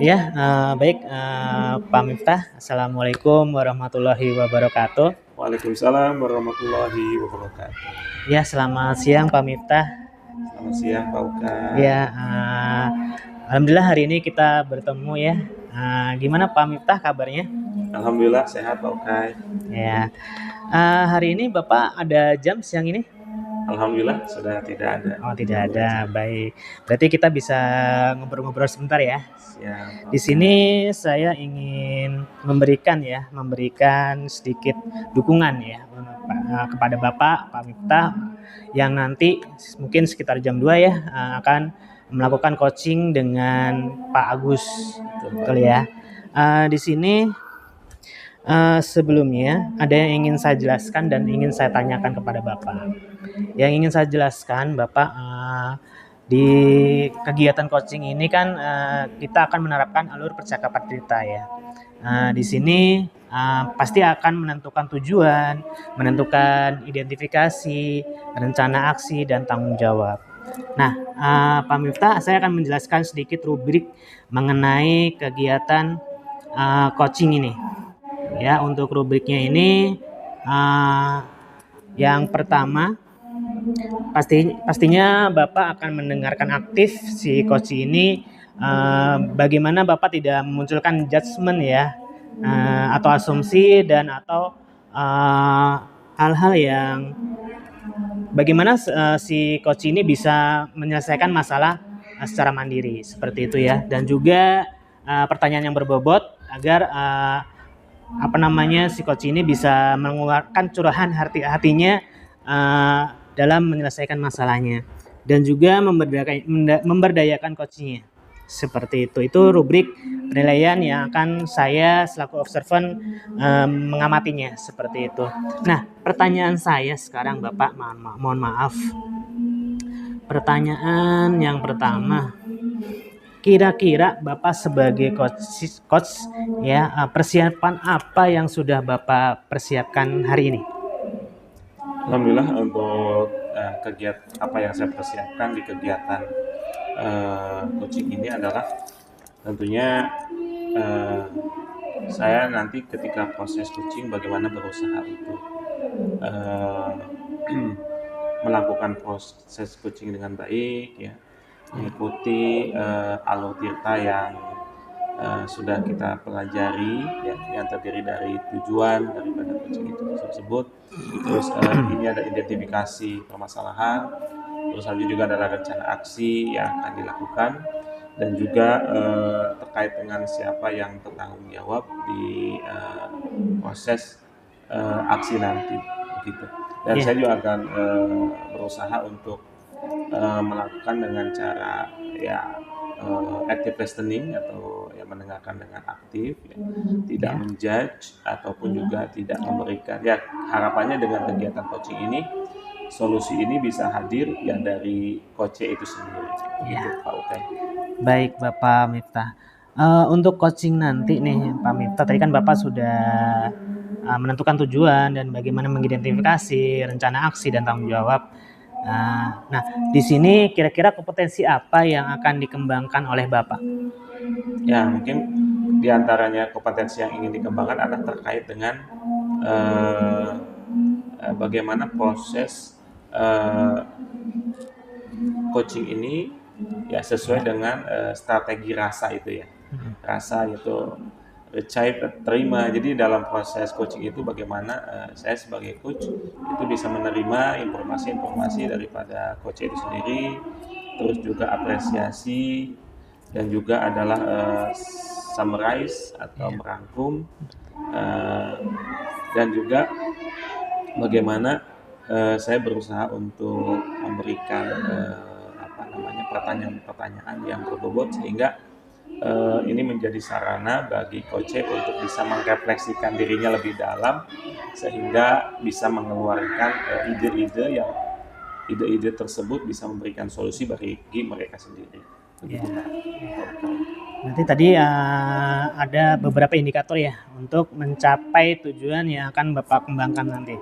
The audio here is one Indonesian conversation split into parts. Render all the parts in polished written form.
Ya, baik, Pak Miftah. Assalamualaikum warahmatullahi wabarakatuh. Waalaikumsalam warahmatullahi wabarakatuh. Ya, selamat siang Pak Miftah. Selamat siang Pak Ukay. Ya, alhamdulillah hari ini kita bertemu ya. Gimana Pak Miftah kabarnya? Alhamdulillah sehat Pak Ukay. Ya, hari ini Bapak ada jam siang ini? Alhamdulillah sudah tidak ada. Oh, tidak ada. Baik. Berarti kita bisa ngobrol-ngobrol sebentar ya. Siap. Di sini saya ingin memberikan sedikit dukungan ya kepada Bapak, Pak Miftah, yang nanti mungkin sekitar jam 2 ya akan melakukan coaching dengan Pak Agus. Betul ya. Di sini sebelumnya ada yang ingin saya jelaskan dan ingin saya tanyakan kepada Bapak. Yang ingin saya jelaskan, Bapak, di kegiatan coaching ini kan kita akan menerapkan alur percakapan cerita ya. Di sini pasti akan menentukan tujuan, menentukan identifikasi, rencana aksi, dan tanggung jawab. Nah, Pak Miftah, saya akan menjelaskan sedikit rubrik mengenai kegiatan coaching ini. Ya, untuk rubriknya ini yang pertama pastinya Bapak akan mendengarkan aktif si coach ini. Bagaimana Bapak tidak memunculkan judgement ya, atau asumsi dan atau hal-hal yang bagaimana si coach ini bisa menyelesaikan masalah secara mandiri seperti itu ya, dan juga pertanyaan yang berbobot agar si coach ini bisa mengeluarkan curahan hatinya dalam menyelesaikan masalahnya, dan juga memberdayakan coachnya seperti itu. Itu rubrik penilaian yang akan saya selaku observan mengamatinya seperti itu. Nah, pertanyaan saya sekarang Bapak, mohon maaf. Pertanyaan yang pertama, kira-kira Bapak sebagai coach ya, persiapan apa yang sudah Bapak persiapkan hari ini? Alhamdulillah untuk kegiatan apa yang saya persiapkan di kegiatan coaching ini adalah tentunya saya nanti ketika proses coaching bagaimana berusaha untuk melakukan proses coaching dengan baik ya, mengikuti alur tirta yang sudah kita pelajari ya, yang terdiri dari tujuan daripada coaching itu tersebut. Terus ini ada identifikasi permasalahan, terus juga adalah rencana aksi yang akan dilakukan, dan juga terkait dengan siapa yang bertanggung jawab di proses aksi nanti begitu. Dan saya juga akan berusaha untuk melakukan dengan cara ya active listening atau ya mendengarkan dengan aktif ya, tidak menjudge ataupun juga tidak memberikan ya, harapannya dengan kegiatan coaching ini solusi ini bisa hadir ya dari coach itu sendiri gitu Pak Ukay. Baik Bapak Miftah, untuk coaching nanti nih Pak Miftah, tadi kan Bapak sudah menentukan tujuan dan bagaimana mengidentifikasi rencana aksi dan tanggung jawab. Nah, di sini kira-kira kompetensi apa yang akan dikembangkan oleh Bapak? Ya, mungkin diantaranya kompetensi yang ingin dikembangkan adalah terkait dengan bagaimana proses coaching ini ya sesuai dengan strategi rasa itu ya. Rasa itu percaya terima. Jadi dalam proses coaching itu bagaimana saya sebagai coach itu bisa menerima informasi-informasi daripada coach itu sendiri, terus juga apresiasi, dan juga adalah summarize atau merangkum, dan juga bagaimana saya berusaha untuk memberikan pertanyaan-pertanyaan yang berbobot sehingga ini menjadi sarana bagi coach untuk bisa merefleksikan dirinya lebih dalam sehingga bisa mengeluarkan ide-ide tersebut bisa memberikan solusi bagi mereka sendiri. Ya. Nanti tadi ada beberapa indikator ya untuk mencapai tujuan yang akan Bapak kembangkan nanti.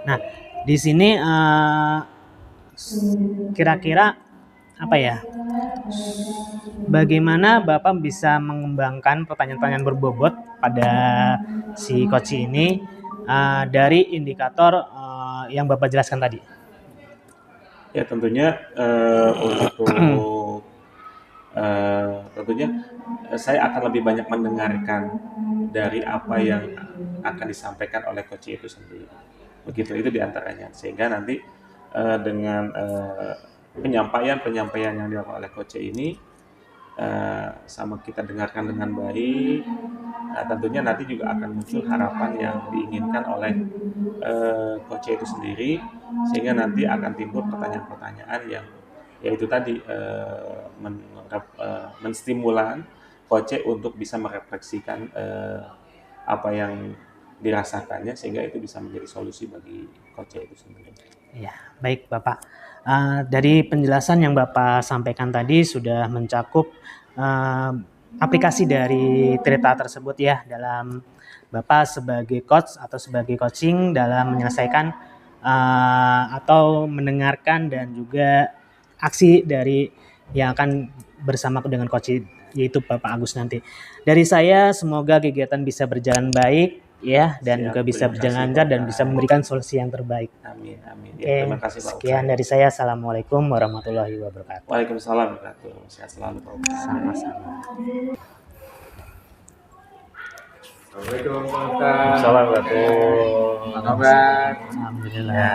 Nah, di sini kira-kira apa ya? Bagaimana Bapak bisa mengembangkan pertanyaan-pertanyaan berbobot pada si coach ini dari indikator yang Bapak jelaskan tadi? Ya tentunya untuk tentunya saya akan lebih banyak mendengarkan dari apa yang akan disampaikan oleh coach itu sendiri. Begitu itu diantaranya. Sehingga nanti dengan penyampaian yang dilakukan oleh coach ini sama kita dengarkan dengan baik, nah, tentunya nanti juga akan muncul harapan yang diinginkan oleh coach itu sendiri, sehingga nanti akan timbul pertanyaan-pertanyaan yang yaitu tadi menstimulan coach untuk bisa merefleksikan apa yang dirasakannya, sehingga itu bisa menjadi solusi bagi coach itu sendiri. Ya, baik Bapak. Dari penjelasan yang Bapak sampaikan tadi sudah mencakup aplikasi dari cerita tersebut ya dalam Bapak sebagai coach atau sebagai coaching dalam menyelesaikan atau mendengarkan dan juga aksi dari yang akan bersama dengan coach yaitu Bapak Agus nanti. Dari saya semoga kegiatan bisa berjalan baik ya dan Siap, juga bisa terima berjalan kasih, lancar dan Bapak. bisa memberikan solusi yang terbaik. Amin, amin. Oke, Ya, terima kasih Pak sekian Ustaz. dari saya. Assalamualaikum warahmatullahi wabarakatuh. Waalaikumsalam warahmatullahi wabarakatuh. Sehat selalu Pak Ustaz. Sama-sama. Assalamualaikum Pak Ustaz. Assalamualaikum. Apa kabar? Alhamdulillah. Ya.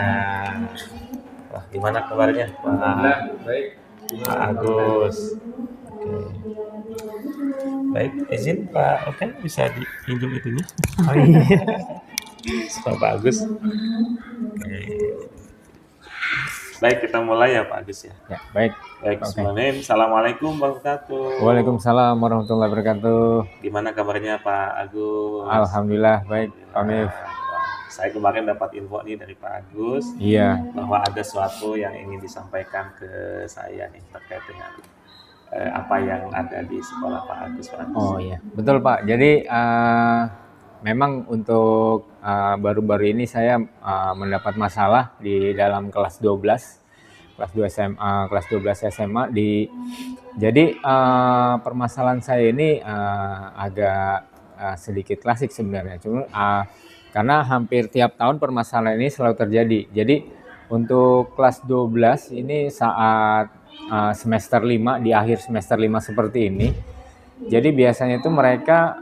Wah, gimana kabarnya Alhamdulillah baik. Pak Agus? Oke. Baik, izin Pak Oke bisa dipinjam itunya. Oh iya. Pak Agus. Oke. Baik, kita mulai ya Pak Agus ya. Ya, baik. Baik, Oke. bismillahirrahmanirrahim. Assalamualaikum warahmatullahi wabarakatuh. Waalaikumsalam warahmatullahi wabarakatuh. Gimana kabarnya Pak Agus? Alhamdulillah baik, Pak Mif. Saya kemarin dapat info nih dari Pak Agus Iya, bahwa ada sesuatu yang ingin disampaikan ke saya nih terkait dengan apa yang ada di sekolah Pak Agus. oh iya, betul Pak. Jadi memang untuk baru-baru ini saya mendapat masalah di dalam kelas 12, kelas 2 SMA, kelas 12 SMA jadi permasalahan saya ini agak sedikit klasik sebenarnya. Cuma karena hampir tiap tahun permasalahan ini selalu terjadi. Jadi untuk kelas 12 ini saat semester 5, di akhir semester 5 seperti ini. Jadi biasanya itu mereka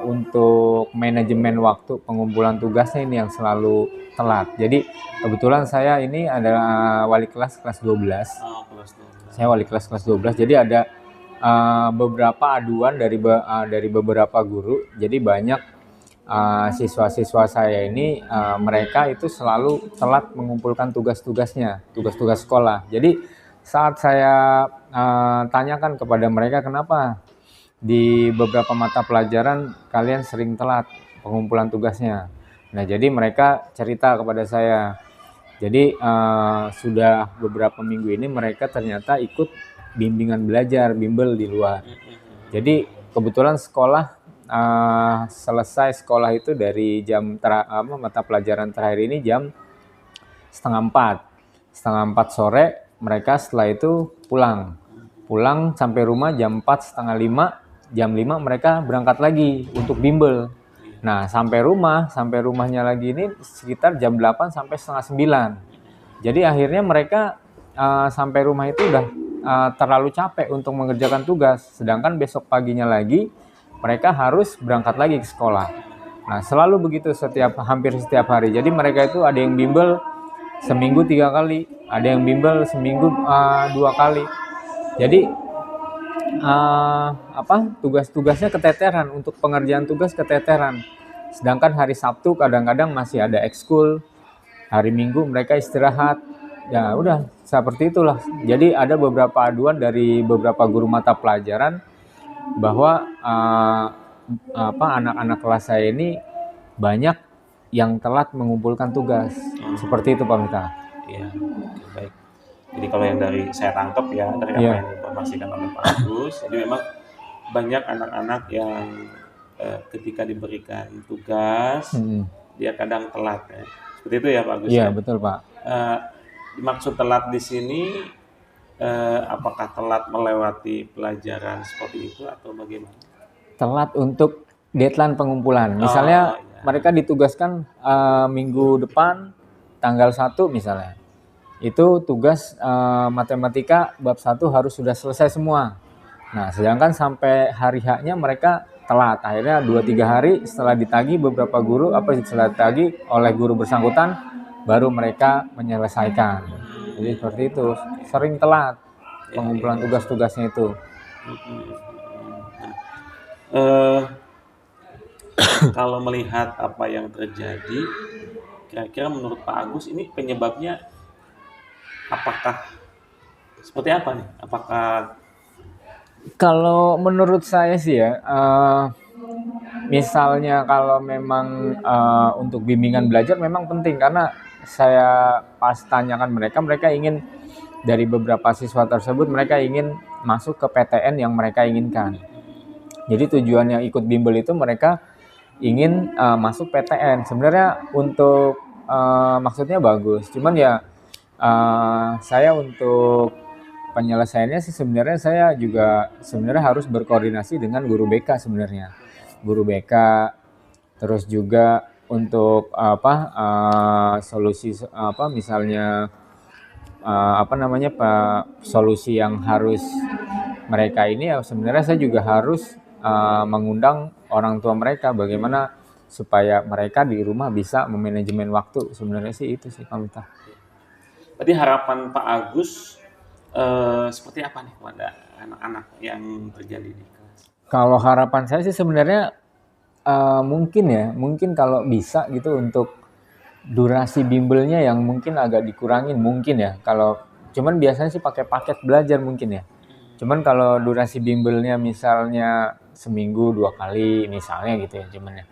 untuk manajemen waktu pengumpulan tugasnya ini yang selalu telat. Jadi kebetulan saya ini adalah wali kelas 12. Oh, kelas 12. Saya wali kelas 12. Jadi ada beberapa aduan dari beberapa guru. Jadi banyak siswa-siswa saya ini mereka itu selalu telat mengumpulkan tugas-tugasnya, tugas-tugas sekolah. Jadi saat saya tanyakan kepada mereka kenapa di beberapa mata pelajaran kalian sering telat pengumpulan tugasnya. Nah, jadi mereka cerita kepada saya. Jadi sudah beberapa minggu ini mereka ternyata ikut bimbingan belajar, bimbel di luar. Jadi kebetulan sekolah selesai sekolah itu dari jam mata pelajaran terakhir ini jam setengah 4 sore. Mereka setelah itu pulang sampai rumah jam 4, setengah 5, jam 5 mereka berangkat lagi untuk bimbel. Nah, sampai rumahnya lagi ini sekitar jam 8 sampai setengah 9. Jadi akhirnya mereka sampai rumah itu udah terlalu capek untuk mengerjakan tugas, sedangkan besok paginya lagi mereka harus berangkat lagi ke sekolah. Nah, selalu begitu hampir setiap hari. Jadi mereka itu ada yang bimbel seminggu 3 kali, ada yang bimbel seminggu 2 kali. Jadi tugas-tugasnya keteteran, untuk pengerjaan tugas keteteran. Sedangkan hari Sabtu kadang-kadang masih ada ekskul, hari Minggu mereka istirahat. Ya udah seperti itulah. Jadi ada beberapa aduan dari beberapa guru mata pelajaran bahwa anak-anak kelas saya ini banyak yang telat mengumpulkan tugas. Seperti itu Pak Mita. Iya, baik. Jadi kalau yang dari saya tangkap ya dari apa yang diinformasikan oleh Pak Agus, jadi memang banyak anak-anak yang ketika diberikan tugas dia kadang telat ya. Seperti itu ya Pak Agus. Iya, betul Pak. Maksud telat di sini apakah telat melewati pelajaran seperti itu atau bagaimana? Telat untuk deadline pengumpulan. Misalnya iya. mereka ditugaskan minggu depan tanggal 1 misalnya. Itu tugas matematika bab 1 harus sudah selesai semua. Nah, sedangkan sampai hari H-nya mereka telat. Akhirnya 2-3 hari setelah ditagih beberapa guru setelah ditagih oleh guru bersangkutan baru mereka menyelesaikan. Jadi seperti itu, sering telat pengumpulan tugas-tugasnya itu. Kalau melihat apa yang terjadi, kira-kira menurut Pak Agus ini penyebabnya apakah seperti apa nih? Apakah Kalau menurut saya sih ya, misalnya kalau memang untuk bimbingan belajar memang penting karena saya pas tanyakan mereka ingin dari beberapa siswa tersebut mereka ingin masuk ke PTN yang mereka inginkan. Jadi tujuannya ikut bimbel itu mereka ingin masuk PTN. Sebenarnya untuk maksudnya bagus, cuman ya saya untuk penyelesaiannya sih sebenarnya saya juga sebenarnya harus berkoordinasi dengan guru BK sebenarnya. Guru BK terus juga untuk solusi misalnya solusi yang harus mereka ini ya sebenarnya saya juga harus mengundang orang tua mereka bagaimana supaya mereka di rumah bisa memanajemen waktu. Sebenarnya sih itu sih Pak Miftah. berarti harapan Pak Agus seperti apa nih kepada anak-anak yang terjadi di kelas? Kalau harapan saya sih sebenarnya mungkin kalau bisa gitu untuk durasi bimbelnya yang mungkin agak dikurangin mungkin ya. Kalau cuman biasanya sih pakai paket belajar mungkin ya. Cuman kalau durasi bimbelnya misalnya seminggu 2 kali misalnya gitu ya cuman ya.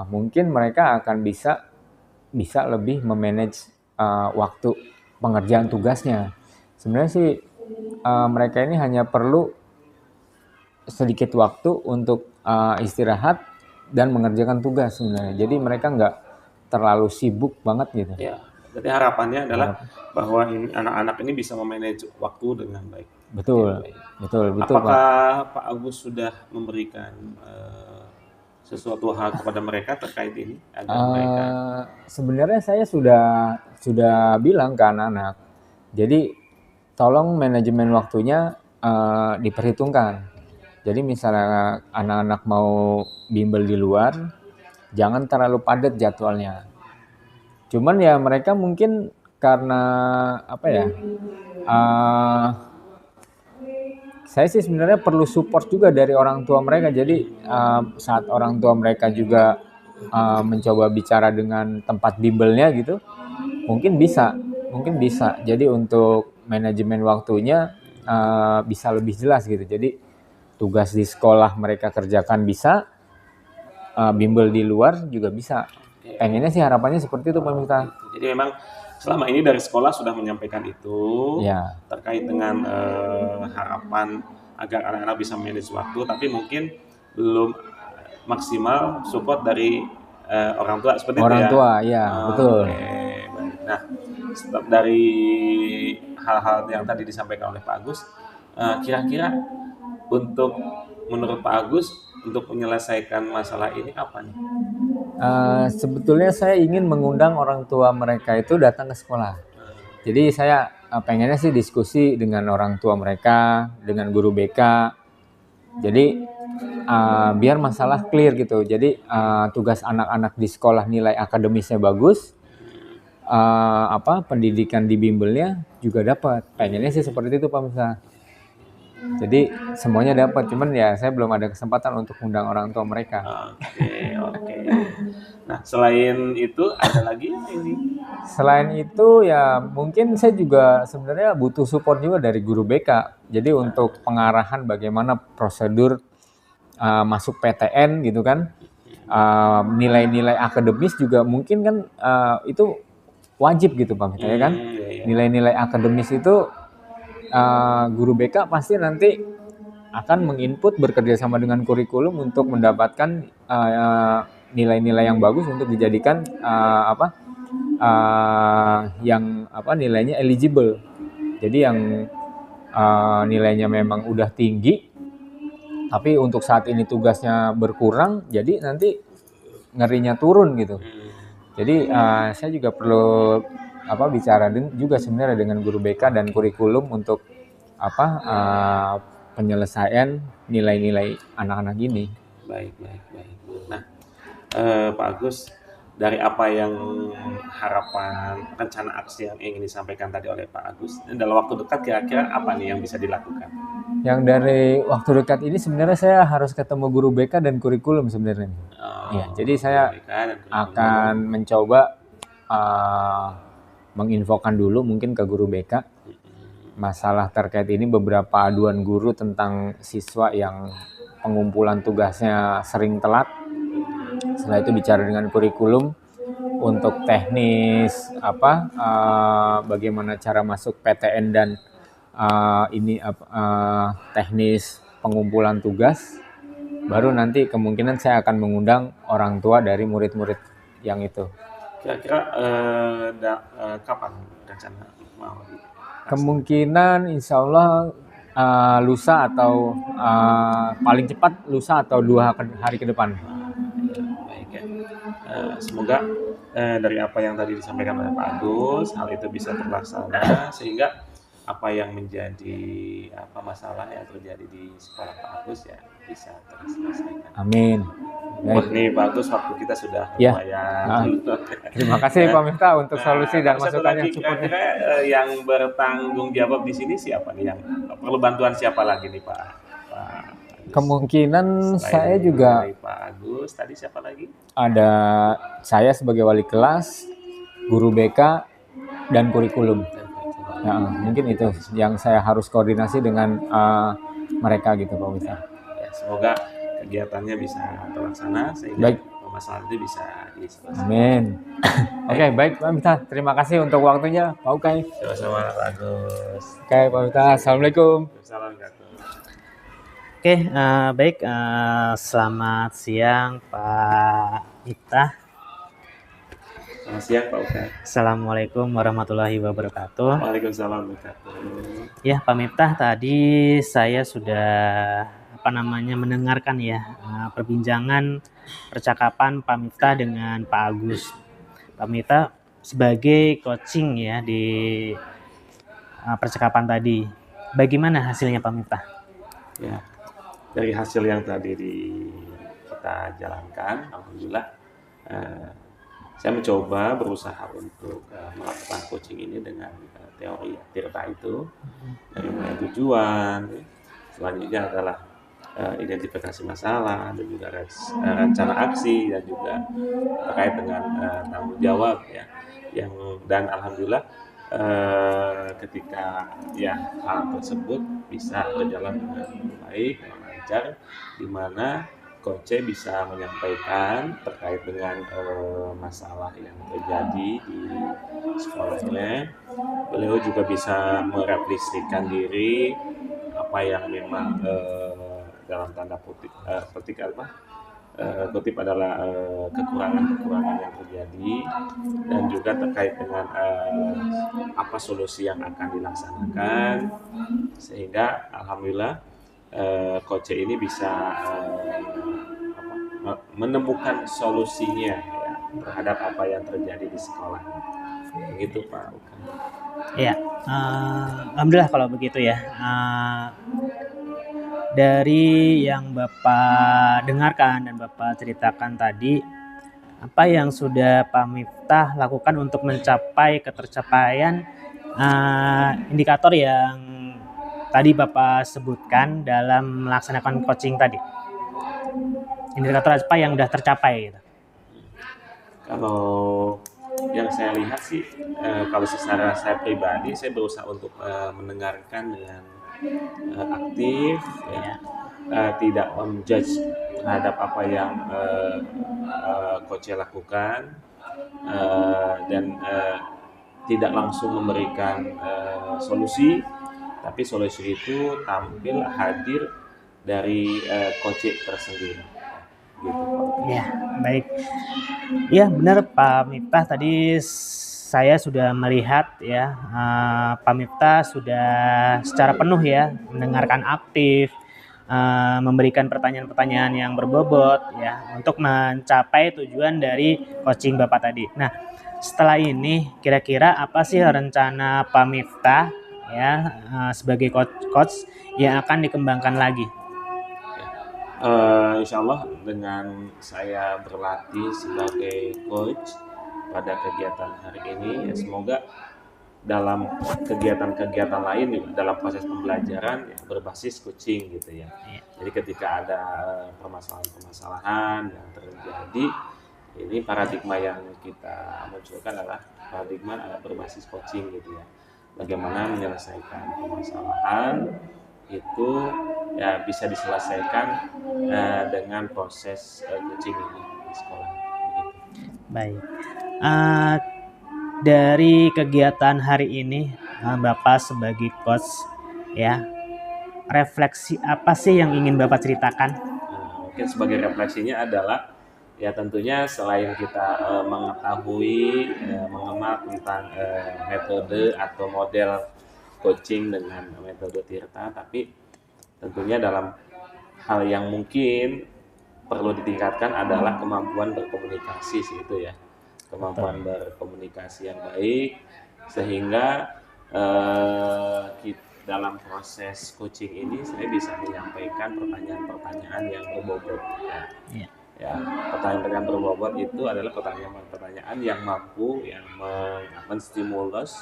Mungkin mereka akan bisa lebih memanage waktu pengerjaan tugasnya. Sebenarnya sih mereka ini hanya perlu sedikit waktu untuk istirahat dan mengerjakan tugas sebenarnya. Jadi mereka nggak terlalu sibuk banget gitu. Ya, berarti harapannya adalah bahwa anak-anak ini bisa memanage waktu dengan baik. Betul, betul Apakah Pak. Pak Agus sudah memberikan sesuatu hal kepada mereka terkait ini agar mereka? Sebenarnya saya sudah bilang ke anak-anak. Jadi tolong manajemen waktunya diperhitungkan. Jadi misalnya anak-anak mau bimbel di luar, jangan terlalu padat jadwalnya. Cuman ya mereka mungkin karena saya sih sebenarnya perlu support juga dari orang tua mereka. Jadi saat orang tua mereka juga mencoba bicara dengan tempat bimbelnya gitu, mungkin bisa. Jadi untuk manajemen waktunya bisa lebih jelas gitu. Jadi tugas di sekolah mereka kerjakan bisa, bimbel di luar juga bisa. Pengennya sih harapannya seperti itu Pak Miftah. Jadi memang selama ini dari sekolah sudah menyampaikan itu Ya. terkait dengan harapan agar anak-anak bisa manage waktu, tapi mungkin belum maksimal support dari orang tua seperti Orang itu ya. tua, ya betul. Baik. Nah, dari hal-hal yang tadi disampaikan oleh Pak Agus, kira-kira untuk menurut Pak Agus untuk menyelesaikan masalah ini apa nih? Sebetulnya saya ingin mengundang orang tua mereka itu datang ke sekolah. Jadi saya pengennya sih diskusi dengan orang tua mereka, dengan guru BK. Jadi biar masalah clear gitu. Jadi tugas anak-anak di sekolah nilai akademisnya bagus, pendidikan di bimbelnya juga dapat. Pengennya sih seperti itu Pak Miftah. Jadi semuanya dapat, cuman ya saya belum ada kesempatan untuk undang orang tua mereka. Oke. Nah, selain itu ada lagi ini? Selain itu ya mungkin saya juga sebenarnya butuh support juga dari guru BK. Jadi untuk pengarahan bagaimana prosedur masuk PTN gitu kan, nilai-nilai akademis juga mungkin kan itu wajib gitu Pak Miftah ya kan. Nilai-nilai akademis itu guru BK pasti nanti akan menginput bekerja sama dengan kurikulum untuk mendapatkan nilai-nilai yang bagus untuk dijadikan nilainya eligible Jadi yang nilainya memang udah tinggi, tapi untuk saat ini tugasnya berkurang, jadi nanti ngerinya turun gitu. Jadi saya juga perlu bicara juga sebenarnya dengan guru BK dan kurikulum untuk penyelesaian nilai-nilai anak-anak ini. Baik. Nah, Pak Agus, dari apa yang harapan rencana aksi yang ingin disampaikan tadi oleh Pak Agus, dalam waktu dekat kira-kira apa nih yang bisa dilakukan? Yang dari waktu dekat ini sebenarnya saya harus ketemu guru BK dan kurikulum sebenarnya. Ya, jadi saya akan mencoba menginfokan dulu mungkin ke guru BK masalah terkait ini, beberapa aduan guru tentang siswa yang pengumpulan tugasnya sering telat. Setelah itu bicara dengan kurikulum untuk teknis bagaimana cara masuk PTN dan teknis pengumpulan tugas. Baru nanti kemungkinan saya akan mengundang orang tua dari murid-murid yang itu. Kira-kira kapan rencana mau? Kemungkinan insya Allah lusa atau paling cepat lusa atau 2 hari ke depan. Baik ya. Semoga dari apa yang tadi disampaikan oleh Pak Agus, hal itu bisa terlaksana sehingga apa yang menjadi masalah yang terjadi di sekolah Pak Agus ya bisa terselesaikan. Amin. Baik nih Pak Agus, waktu kita sudah lumayan. Terima kasih Pak Miftah untuk solusi dan masukannya. Kira-kira yang bertanggung jawab di sini siapa nih, yang perlu bantuan siapa lagi nih Pak? Kemungkinan saya juga. Pak Agus, tadi siapa lagi? Ada saya sebagai wali kelas, guru BK, dan kurikulum. Nah, mungkin itu yang saya harus koordinasi dengan mereka gitu Pak Miftah. Ya, semoga kegiatannya bisa terlaksana sehingga masalah itu bisa diselesaikan. Amin. Oke, baik Pak Miftah. Terima kasih untuk waktunya Pak Ukay. Sama-sama Pak Agus. Oke Pak Miftah, Assalamualaikum. Oke, baik. Selamat siang Pak Miftah. Selamat siang Pak Ukay. Assalamualaikum warahmatullahi wabarakatuh. Waalaikumsalam warahmatullahi wabarakatuh. Ya Pak Miftah, tadi saya sudah mendengarkan ya perbincangan percakapan Pak Miftah dengan Pak Agus. Pak Miftah sebagai coaching ya di percakapan tadi. Bagaimana hasilnya Pak Miftah? Ya, dari hasil yang tadi kita jalankan, alhamdulillah saya mencoba berusaha untuk melakukan coaching ini dengan teori Tirta itu, dari mulai tujuan, selanjutnya adalah identifikasi masalah dan juga rencana aksi dan juga terkait dengan tanggung jawab ya, dan alhamdulillah ketika hal tersebut bisa berjalan dengan baik dan lancar, di mana Coach bisa menyampaikan terkait dengan masalah yang terjadi di sekolahnya. Beliau juga bisa merefleksikan diri apa yang memang dalam tanda kutip adalah kekurangan-kekurangan yang terjadi, dan juga terkait dengan apa solusi yang akan dilaksanakan, sehingga alhamdulillah Coach ini bisa menemukan solusinya ya, terhadap apa yang terjadi di sekolah. Begitu Pak Ukay. Ya, alhamdulillah kalau begitu ya. Dari yang Bapak dengarkan dan Bapak ceritakan tadi, apa yang sudah Pak Miftah lakukan untuk mencapai ketercapaian indikator yang tadi Bapak sebutkan dalam melaksanakan coaching tadi? Indikator apa yang sudah tercapai gitu? Kalau yang saya lihat sih, kalau secara saya pribadi, saya berusaha untuk mendengarkan dengan aktif, tidak menjudge terhadap apa yang coach lakukan, dan tidak langsung memberikan solusi, tapi solusi itu tampil hadir dari coach tersendiri. Gitu. Ya, baik. Ya, benar Pak Miftah tadi saya sudah melihat ya Pak Miftah sudah secara penuh ya mendengarkan aktif, memberikan pertanyaan-pertanyaan yang berbobot ya untuk mencapai tujuan dari coaching Bapak tadi. Nah, setelah ini kira-kira apa sih rencana Pak Miftah ya sebagai coach yang akan dikembangkan lagi? Insya Allah dengan saya berlatih sebagai coach pada kegiatan hari ini, ya semoga dalam kegiatan-kegiatan lain juga dalam proses pembelajaran ya, berbasis coaching gitu ya. Jadi ketika ada permasalahan-permasalahan yang terjadi, ini paradigma yang kita munculkan adalah paradigma berbasis coaching gitu ya. Bagaimana menyelesaikan permasalahan itu ya bisa diselesaikan dengan proses coaching ini di sekolah. Begitu. Baik. Dari kegiatan hari ini, Bapak sebagai coach ya, refleksi apa sih yang ingin Bapak ceritakan? Mungkin sebagai refleksinya adalah ya tentunya selain kita mengetahui, mengenal tentang metode atau model coaching dengan metode Tirta, tapi tentunya dalam hal yang mungkin perlu ditingkatkan adalah kemampuan berkomunikasi sih itu ya. Kemampuan berkomunikasi yang baik sehingga dalam proses coaching ini saya bisa menyampaikan pertanyaan-pertanyaan yang berbobot ya. Ya, pertanyaan-pertanyaan berbobot itu adalah pertanyaan-pertanyaan yang mampu yang menstimulus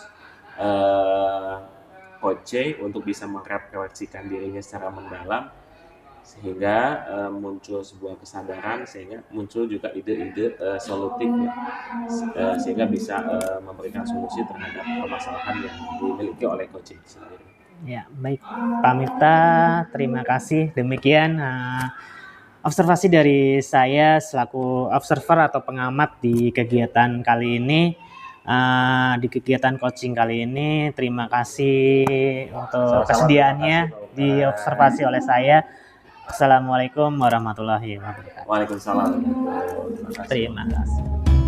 coach untuk bisa merefleksikan dirinya secara mendalam sehingga muncul sebuah kesadaran, sehingga muncul juga ide-ide solutif ya, sehingga bisa memberikan solusi terhadap permasalahan yang dimiliki oleh coaching sendiri. Ya, baik Pak Miftah, terima kasih. Demikian observasi dari saya selaku observer atau pengamat di kegiatan kali ini. Di kegiatan coaching kali ini, terima kasih untuk kesediaannya diobservasi oleh saya. Assalamualaikum warahmatullahi wabarakatuh. Waalaikumsalam. Terima kasih.